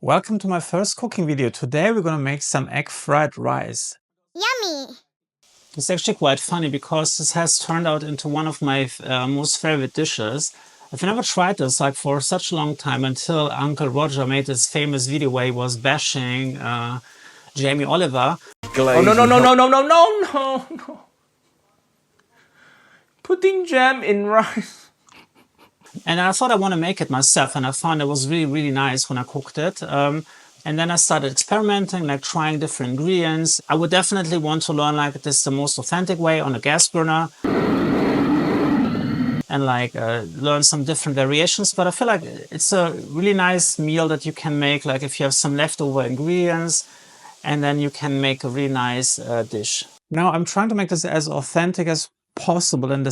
Welcome to my first cooking video. Today we're gonna make some egg fried rice. Yummy! It's actually quite funny because this has turned out into one of my most favorite dishes. I've never tried this like for such a long time until Uncle Roger made this famous video where he was bashing Jamie Oliver. Oh no. Putting jam in rice. And I thought I want to make it myself, and I found it was really nice when I cooked it. And then I started experimenting, like trying different ingredients. I would definitely want to learn like this the most authentic way on a gas burner and like learn some different variations. But I feel like it's a really nice meal that you can make like if you have some leftover ingredients, and then you can make a really nice dish. Now I'm trying to make this as authentic as possible in the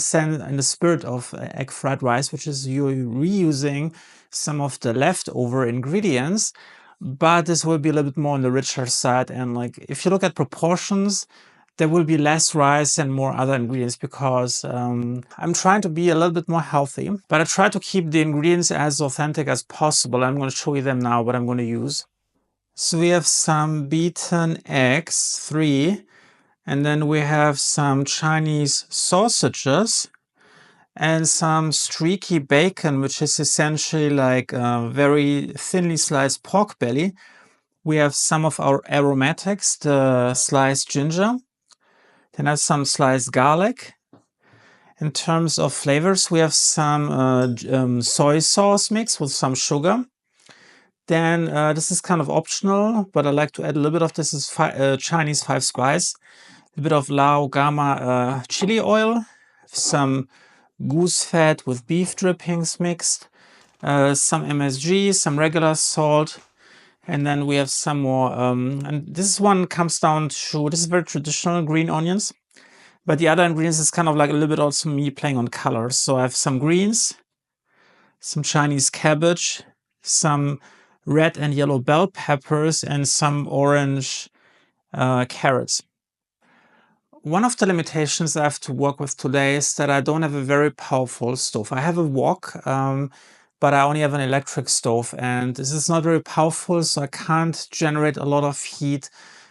spirit of egg fried rice, which is you reusing some of the leftover ingredients, but this will be a little bit more on the richer side. And like if you look at proportions, there will be less rice and more other ingredients because I'm trying to be a little bit more healthy, but I try to keep the ingredients as authentic as possible. I'm going to show you them now, what I'm going to use. So we have some beaten eggs, 3, and then we have some Chinese sausages and some streaky bacon, which is essentially like a very thinly sliced pork belly. We have some of our aromatics, the sliced ginger. Then I have some sliced garlic. In terms of flavors, we have some soy sauce mix with some sugar. Then this is kind of optional, but I like to add a little bit of this is Chinese 5 spice. A bit of Lao Gama chili oil, some goose fat with beef drippings mixed, some MSG, some regular salt, and then we have some more. And this one comes down to, this is very traditional, green onions. But the other ingredients is kind of like a little bit also me playing on colors. So I have some greens, some Chinese cabbage, some red and yellow bell peppers, and some orange carrots. One of the limitations I have to work with today is that I don't have a very powerful stove. I have a wok, but I only have an electric stove, and this is not very powerful, so I can't generate a lot of heat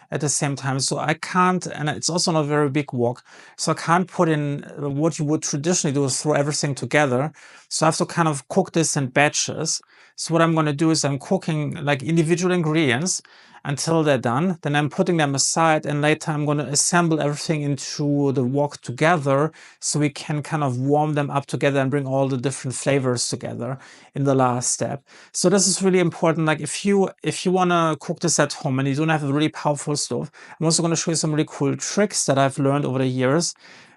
at the same time. So I can't, and it's also not a very big wok, so I can't put in what you would traditionally do is throw everything together. So I have to kind of cook this in batches. So what I'm going to do is I'm cooking like individual ingredients until they're done. Then I'm putting them aside, and later I'm going to assemble everything into the wok together so we can kind of warm them up together and bring all the different flavors together in the last step. So this is really important. Like if you want to cook this at home and you don't have a really powerful stove, I'm also going to show you some really cool tricks that I've learned over the years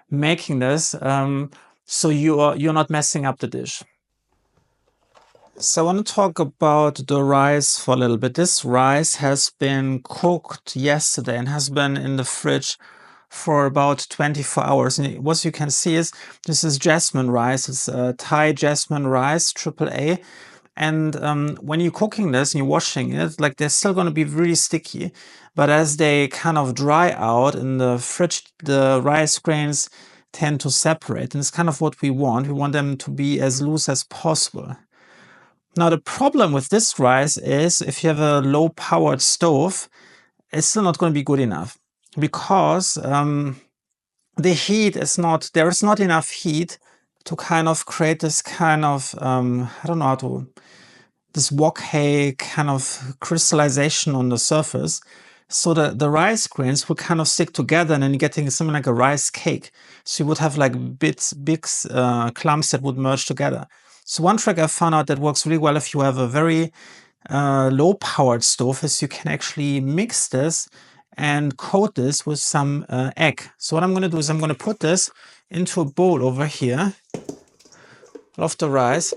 making this, so you're not messing up the dish. So I want to talk about the rice for a little bit. This rice has been cooked yesterday and has been in the fridge for about 24 hours. And what you can see is this is jasmine rice. It's Thai jasmine rice, AAA. And when you're cooking this and you're washing it, like they're still going to be really sticky. But as they kind of dry out in the fridge, the rice grains tend to separate. And it's kind of what we want. We want them to be as loose as possible. Now, the problem with this rice is if you have a low-powered stove, it's still not going to be good enough because the heat is not, there is not enough heat to kind of create this kind of, I don't know how to, this wok hay kind of crystallization on the surface. So the rice grains will kind of stick together and then you're getting something like a rice cake. So you would have like big clumps that would merge together. So one trick I found out that works really well if you have a very low-powered stove is you can actually mix this and coat this with some egg. So what I'm going to do is I'm going to put this into a bowl over here of the rice.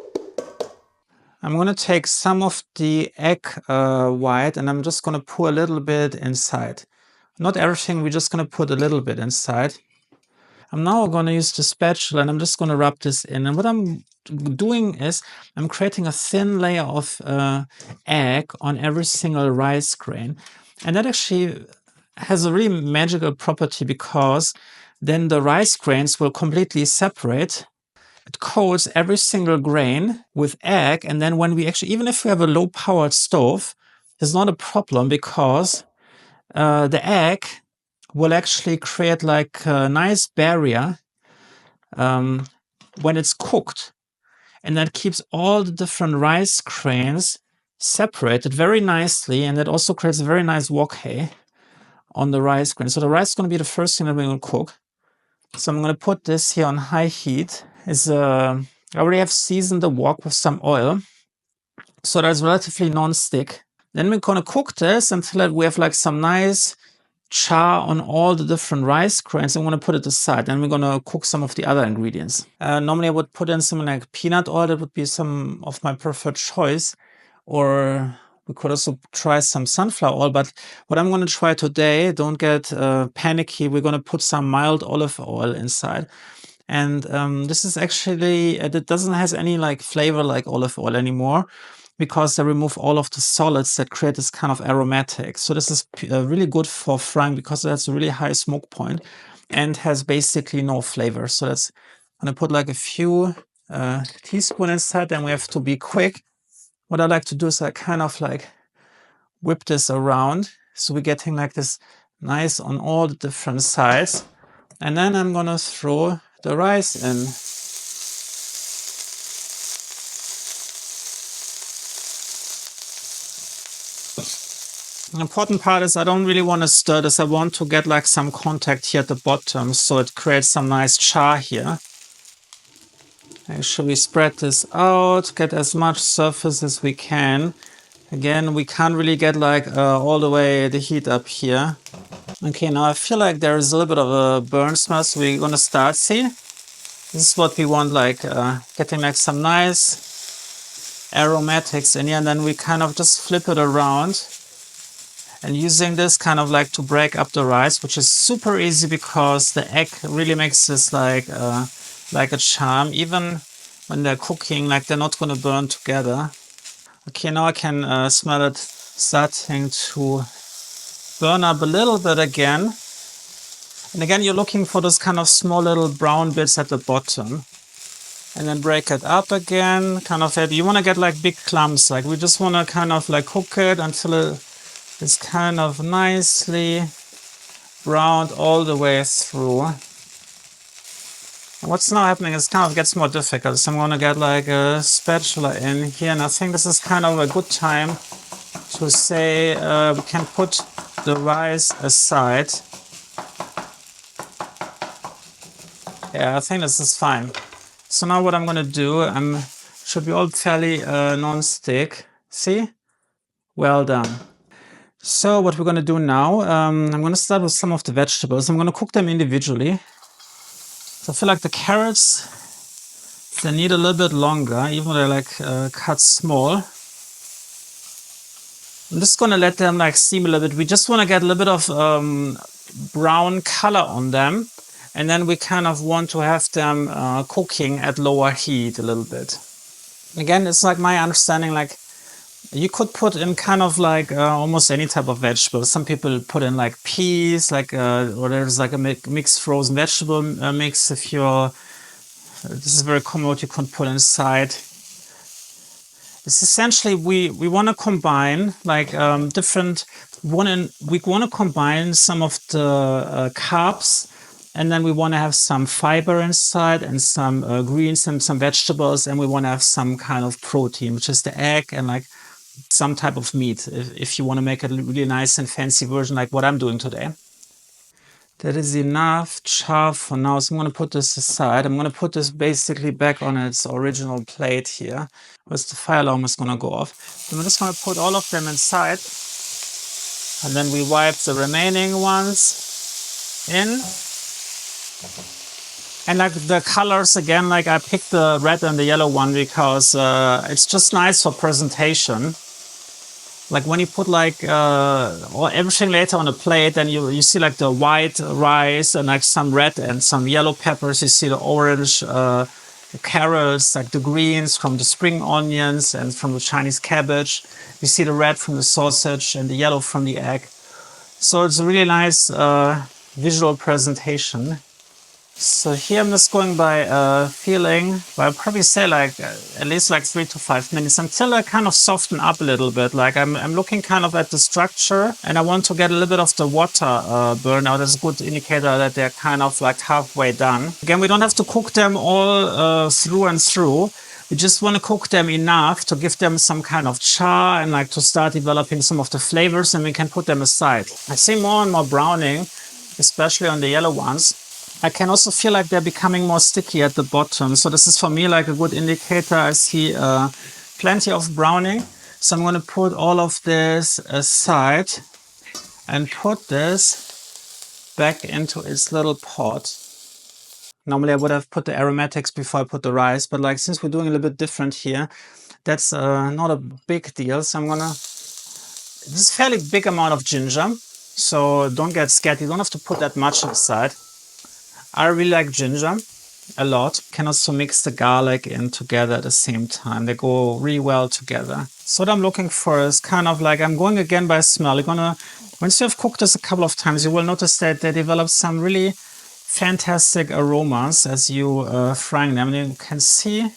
I'm going to take some of the egg white and I'm just going to pour a little bit inside. Not everything, we're just going to put a little bit inside. I'm now going to use the spatula and I'm just going to rub this in. And what I'm doing is I'm creating a thin layer of egg on every single rice grain. And that actually has a really magical property because then the rice grains will completely separate. It coats every single grain with egg. And then when we actually, even if we have a low powered stove, is not a problem because the egg will actually create like a nice barrier when it's cooked. And that keeps all the different rice grains separated very nicely. And that also creates a very nice wok on the rice grain. So the rice is going to be the first thing that we're going to cook. So I'm going to put this here on high heat. I already have seasoned the wok with some oil, so that's relatively non-stick. Then we're going to cook this until we have like some nice char on all the different rice grains. I'm going to put it aside. Then we're going to cook some of the other ingredients. Normally I would put in something like peanut oil. That would be some of my preferred choice. Or we could also try some sunflower oil. But what I'm going to try today, don't get panicky. We're going to put some mild olive oil inside. And this is actually, it doesn't has any like flavor like olive oil anymore, because they remove all of the solids that create this kind of aromatic. So this is really good for frying because it has a really high smoke point and has basically no flavor. So that's, I'm gonna put like a few teaspoons inside, and we have to be quick. What I like to do is I kind of like whip this around. So we're getting like this nice on all the different sides. And then I'm gonna throw the rice in. The important part is I don't really want to stir this. I want to get like some contact here at the bottom, so it creates some nice char here. Make sure we spread this out, get as much surface as we can. Again, we can't really get like all the way the heat up here. Okay, now I feel like there is a little bit of a burn smell, so we're gonna start. See, this is what we want, like getting like some nice aromatics in here, and then we kind of just flip it around. And using this kind of like to break up the rice, which is super easy because the egg really makes this like a charm. Even when they're cooking, like they're not going to burn together. Okay, now I can smell it starting to burn up a little bit again. And again, you're looking for those kind of small little brown bits at the bottom. And then break it up again. Kind of, you want to get like big clumps. Like we just want to kind of like cook it until it's kind of nicely browned all the way through. And what's now happening is kind of gets more difficult. So I'm going to get like a spatula in here. And I think this is kind of a good time to say we can put the rice aside. Yeah, I think this is fine. So now what I'm going to do, should be all fairly non-stick. See? Well done. So what we're going to do now, I'm going to start with some of the vegetables. I'm going to cook them individually. So I feel like the carrots, they need a little bit longer, even though they're like cut small. I'm just going to let them like steam a little bit. We just want to get a little bit of brown color on them. And then we kind of want to have them cooking at lower heat a little bit. Again, it's like my understanding, like you could put in kind of like almost any type of vegetable. Some people put in like peas, like or there's like a mixed frozen vegetable mix. If you're, this is very common what you can put inside. It's essentially we want to combine like different. We want to combine some of the carbs. And then we want to have some fiber inside and some greens and some vegetables. And we want to have some kind of protein, which is the egg and like some type of meat, if you want to make a really nice and fancy version like what I'm doing today. That is enough char for now. So I'm going to put this aside. I'm going to put this basically back on its original plate here. Where's the fire alarm is going to go off. I'm just going to put all of them inside. And then we wipe the remaining ones in. And like the colors, again, like I picked the red and the yellow one because it's just nice for presentation. Like when you put like everything later on a plate, then you see like the white rice and like some red and some yellow peppers. You see the orange carrots, like the greens from the spring onions and from the Chinese cabbage. You see the red from the sausage and the yellow from the egg. So it's a really nice visual presentation. So here I'm just going by feeling, but I'll probably say like at least like 3 to 5 minutes until I kind of soften up a little bit. Like I'm looking kind of at the structure and I want to get a little bit of the water burn out. That's a good indicator that they're kind of like halfway done. Again, we don't have to cook them all through and through. We just want to cook them enough to give them some kind of char and like to start developing some of the flavors, and we can put them aside. I see more and more browning, especially on the yellow ones. I can also feel like they're becoming more sticky at the bottom. So this is for me like a good indicator. I see plenty of browning. So I'm going to put all of this aside and put this back into its little pot. Normally I would have put the aromatics before I put the rice, but like since we're doing a little bit different here, that's not a big deal. So I'm gonna, this is a fairly big amount of ginger. So don't get scared. You don't have to put that much aside. I really like ginger a lot. Can also mix the garlic in together at the same time. They go really well together. So what I'm looking for is kind of like, I'm going again by smell. You're gonna, once you have cooked this a couple of times, you will notice that they develop some really fantastic aromas as you frying them. And you can see,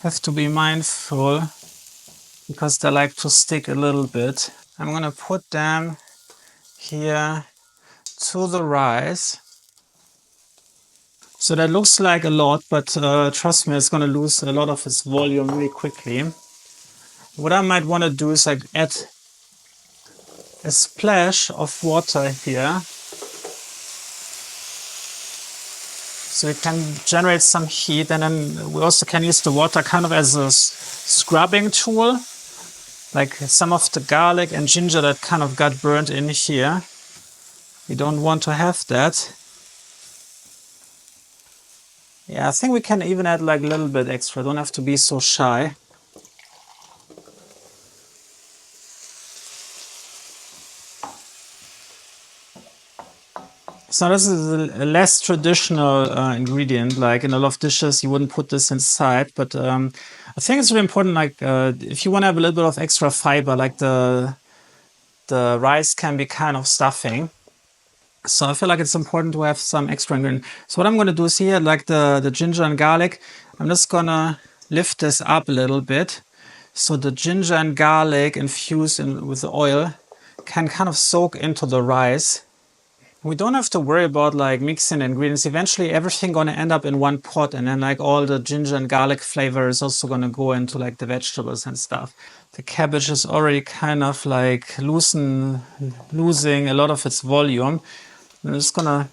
have to be mindful because they like to stick a little bit. I'm gonna put them here to the rice. So that looks like a lot, but trust me, it's going to lose a lot of its volume really quickly. What I might want to do is like add a splash of water here. So we can generate some heat, and then we also can use the water kind of as a scrubbing tool. Like some of the garlic and ginger that kind of got burnt in here. We don't want to have that. Yeah, I think we can even add like a little bit extra. Don't have to be so shy. So this is a less traditional ingredient. Like in a lot of dishes, you wouldn't put this inside. But I think it's really important. Like if you want to have a little bit of extra fiber, like the rice can be kind of stuffing. So I feel like it's important to have some extra ingredient. So what I'm going to do is here, like the ginger and garlic, I'm just going to lift this up a little bit. So the ginger and garlic infused with the oil can kind of soak into the rice. We don't have to worry about like mixing ingredients. Eventually everything going to end up in one pot, and then like all the ginger and garlic flavor is also going to go into like the vegetables and stuff. The cabbage is already kind of like losing a lot of its volume. I'm just gonna,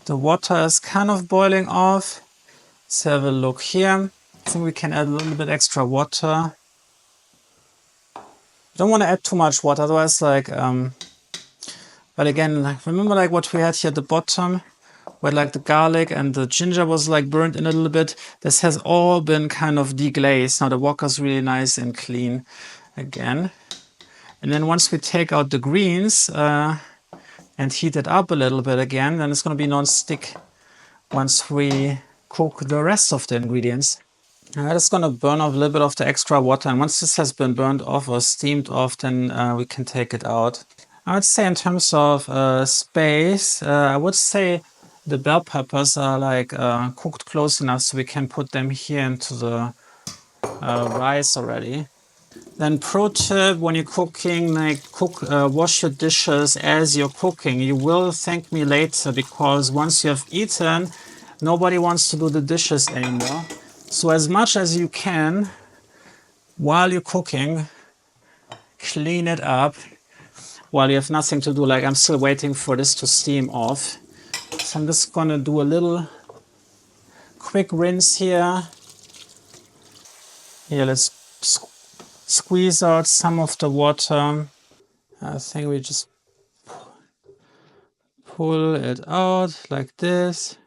the water is kind of boiling off. Let's have a look here. I think we can add a little bit extra water. Don't want to add too much water, otherwise like, but again, like, remember like what we had here at the bottom, where like the garlic and the ginger was like burnt in a little bit. This has all been kind of deglazed. Now the wok is really nice and clean again. And then once we take out the greens, and heat it up a little bit again, then it's going to be non-stick once we cook the rest of the ingredients. I'm just going to burn off a little bit of the extra water, and once this has been burned off or steamed off, then we can take it out. I would say in terms of space, I would say the bell peppers are like cooked close enough so we can put them here into the rice already. Then pro tip, when you're cooking, like wash your dishes as you're cooking. You will thank me later, because once you have eaten, nobody wants to do the dishes anymore. So as much as you can, while you're cooking, clean it up while you have nothing to do. Like I'm still waiting for this to steam off. So I'm just gonna do a little quick rinse here. Here, let's squeeze out some of the water. I think we just pull it out like this.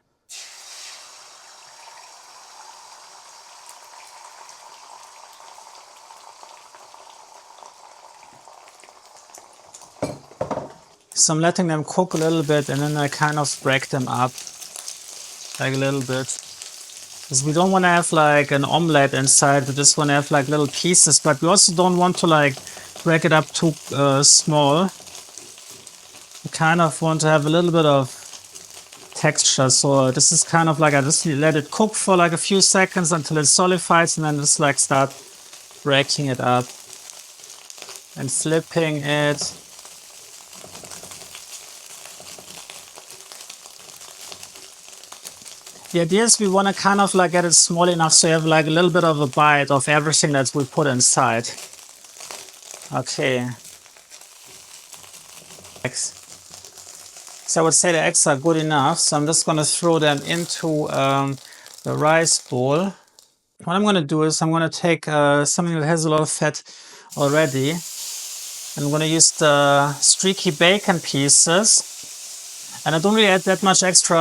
So I'm letting them cook a little bit, and then I kind of break them up like a little bit. Because we don't want to have like an omelette inside. We just want to have like little pieces, but we also don't want to like break it up too small. We kind of want to have a little bit of texture. So this is kind of like, I just let it cook for like a few seconds until it solidifies, and then just like start breaking it up and flipping it. The idea is we want to kind of like get it small enough so you have like a little bit of a bite of everything that we put inside. Okay. So I would say the eggs are good enough. So I'm just going to throw them into the rice bowl. What I'm going to do is I'm going to take something that has a lot of fat already. I'm going to use the streaky bacon pieces. And I don't really add that much extra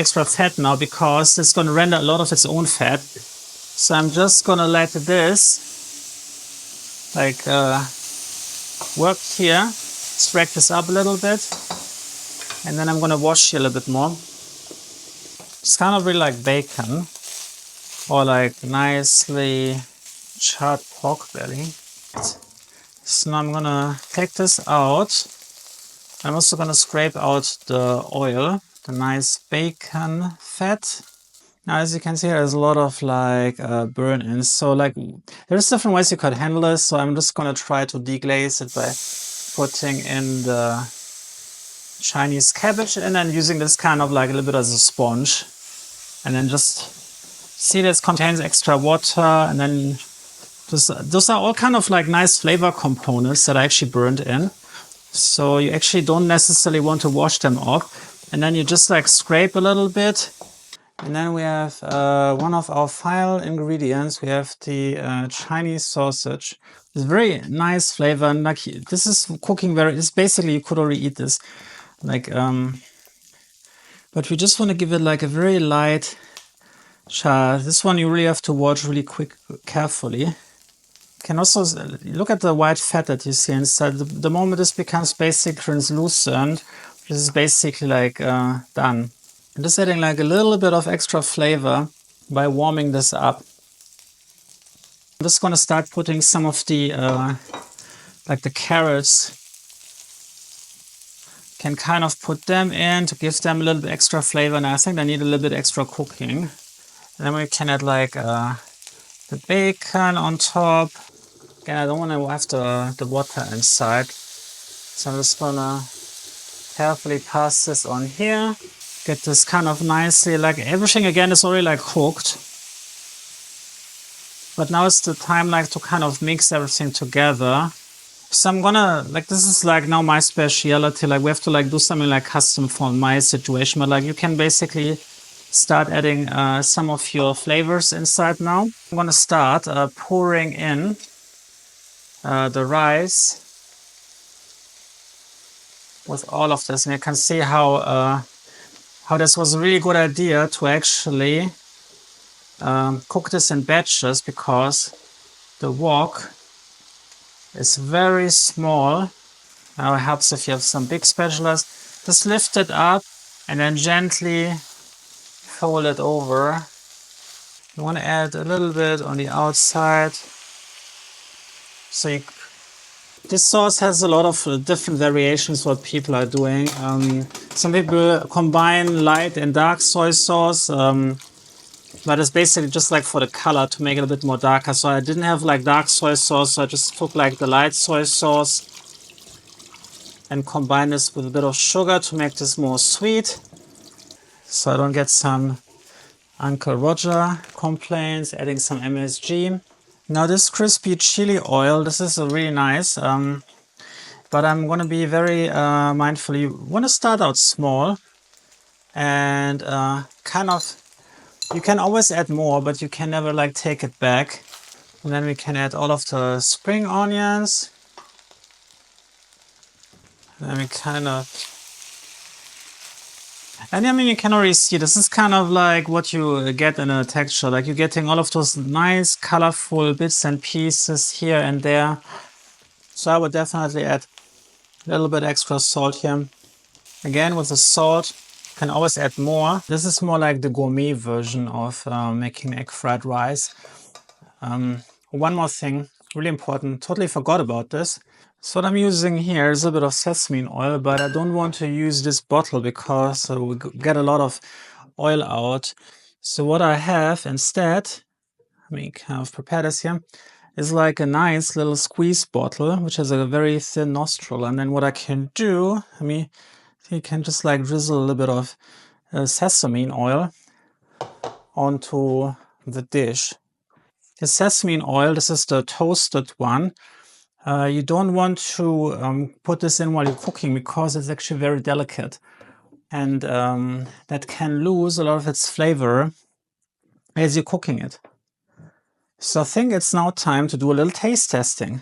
extra fat now because it's going to render a lot of its own fat. So I'm just going to let this like work here. Spread this up a little bit. And then I'm going to wash here a little bit more. It's kind of really like bacon or like nicely charred pork belly. So now I'm going to take this out. I'm also going to scrape out the oil, the nice bacon fat. Now, as you can see, there's a lot of like burn-ins. So like there's different ways you could handle this. So I'm just going to try to deglaze it by putting in the Chinese cabbage and then using this kind of like a little bit as a sponge. And then just see this contains extra water, and then those are all kind of like nice flavor components that I actually burned in. So you actually don't necessarily want to wash them off. And then you just like scrape a little bit. And then we have one of our final ingredients. We have the Chinese sausage. It's very nice flavor. And like this is cooking it's basically, you could already eat this. Like, but we just want to give it like a very light char. This one you really have to watch really carefully. You can also look at the white fat that you see inside. The moment this becomes basically translucent, this is basically like done. I'm just adding like a little bit of extra flavor by warming this up. I'm just going to start putting some of the like the carrots. Can kind of put them in to give them a little bit extra flavor, and I think they need a little bit extra cooking. And then we can add like the bacon on top. Again, I don't want to have the water inside, so I'm just gonna carefully pass this on here. Get this kind of nicely, like everything again is already like cooked. But now it's the time like to kind of mix everything together. So I'm gonna, like, this is like now my specialty, like we have to like do something like custom for my situation, but like you can basically start adding some of your flavors inside now. I'm gonna start pouring in the rice with all of this, and you can see how this was a really good idea to actually cook this in batches, because the wok is very small. Now it helps if you have some big spatulas. Just lift it up and then gently fold it over. You want to add a little bit on the outside. So this sauce has a lot of different variations what people are doing. Some people combine light and dark soy sauce, but it's basically just like for the color to make it a bit more darker. So I didn't have like dark soy sauce, so I just took like the light soy sauce and combine this with a bit of sugar to make this more sweet, so I don't get some Uncle Roger complaints. Adding some MSG. Now this crispy chili oil, this is really nice, but I'm going to be very mindful. You want to start out small and kind of, you can always add more, but you can never like take it back. And then we can add all of the spring onions. And then we kind of, and I mean, you can already see this is kind of like what you get in a texture. Like you're getting all of those nice colorful bits and pieces here and there. So I would definitely add a little bit extra salt here. Again, with the salt, you can always add more. This is more like the gourmet version of making egg fried rice. One more thing really important. Totally forgot about this. So what I'm using here is a bit of sesame oil, but I don't want to use this bottle because we get a lot of oil out. So what I have instead, let me kind of prepare this here, is like a nice little squeeze bottle, which has a very thin nostril. And then what I can do, you can just like drizzle a little bit of sesame oil onto the dish. The sesame oil, this is the toasted one. You don't want to put this in while you're cooking because it's actually very delicate. And that can lose a lot of its flavor as you're cooking it. So I think it's now time to do a little taste testing.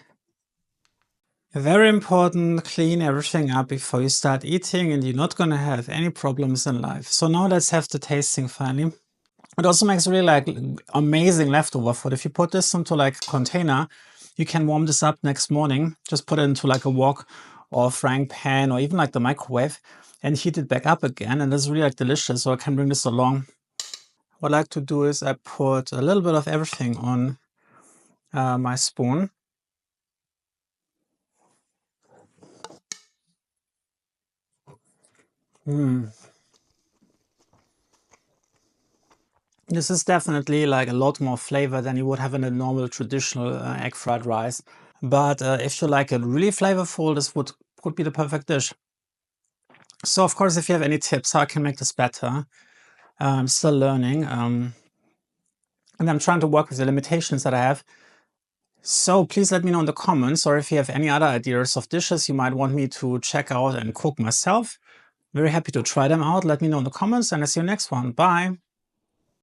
Very important, clean everything up before you start eating and you're not going to have any problems in life. So now let's have the tasting finally. It also makes really like amazing leftover food. If you put this into like a container, you can warm this up next morning. Just put it into like a wok or frying pan or even like the microwave and heat it back up again. And it's really like delicious. So I can bring this along. What I like to do is I put a little bit of everything on my spoon. This is definitely like a lot more flavor than you would have in a normal traditional egg fried rice. But if you like it really flavorful, this could be the perfect dish. So of course, if you have any tips how I can make this better, I'm still learning. And I'm trying to work with the limitations that I have. So please let me know in the comments, or if you have any other ideas of dishes you might want me to check out and cook myself. Very happy to try them out. Let me know in the comments and I'll see you next one. Bye.